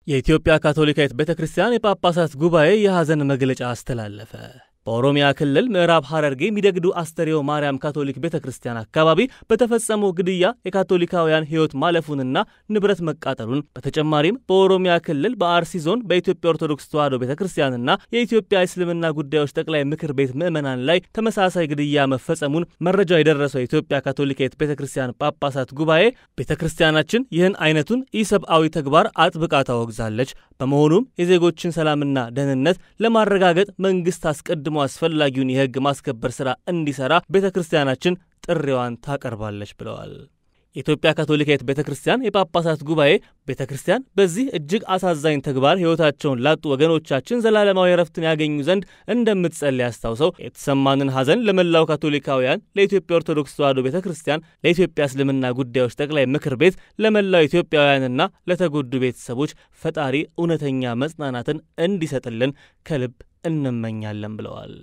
የኢትዮጵያ ካቶሊካዊት ቤተክርስቲያን የጳጳሳት ጉባኤ የሐዘን መግለጫ አስተላለፈ። በኦሮሚያ ክልል ምዕራብ ሐረርጌ ሚደግዱ አስተርዮ ማርያም ካቶሊክ ቤተክርስቲያን አካባቢ በተፈጸመው ግድያ የካቶሊካውያን ሕይወት ማለፉንና ንብረት መቃጠሉን በተጨማሪም በኦሮሚያ ክልል በአርሲ ዞን በኢትዮጵያ ኦርቶዶክስ ተዋሕዶ ቤተክርስቲያንና የኢትዮጵያ እስልምና ጉዳዮች ጠቅላይ ምክር ቤት ምዕመናን ላይ ተመሳሳይ ግድያ መፈጸሙን መረጃው የደረሰው የኢትዮጵያ ካቶሊካዊት ቤተክርስቲያን ጳጳሳት ጉባኤ ቤተክርስቲያናችን ይህን አይነቱን ኢሰብአዊ ተግባር አጥብቃ ታወግዛለች። በመሆኑም የዜጎችን ሰላምና ደህንነት ለማረጋገጥ መንግስት አስቀድሞ አስፈላጊውን የሕግ ማስከበር ሥራ እንዲሰራ ቤተክርስቲያናችን ጥሪዋን ታቀርባለች ብለዋል። የኢትዮጵያ ካቶሊካዊት ቤተክርስቲያን የጳጳሳት ጉባኤ ቤተክርስቲያን በዚህ እጅግ አሳዛኝ ተግባር ሕይወታቸውን ላጡ ወገኖቻችን ዘላለማዊ ረፍትን ያገኙ ዘንድ እንደምትጸልይ አስታውሰው የተሰማንን ሐዘን ለመላው ካቶሊካውያን፣ ለኢትዮጵያ ኦርቶዶክስ ተዋሕዶ ቤተክርስቲያን፣ ለኢትዮጵያ እስልምና ጉዳዮች ጠቅላይ ምክር ቤት፣ ለመላው ኢትዮጵያውያንና ለተጎዱ ቤተሰቦች ፈጣሪ እውነተኛ መጽናናትን እንዲሰጥልን ከልብ እንመኛለን ብለዋል።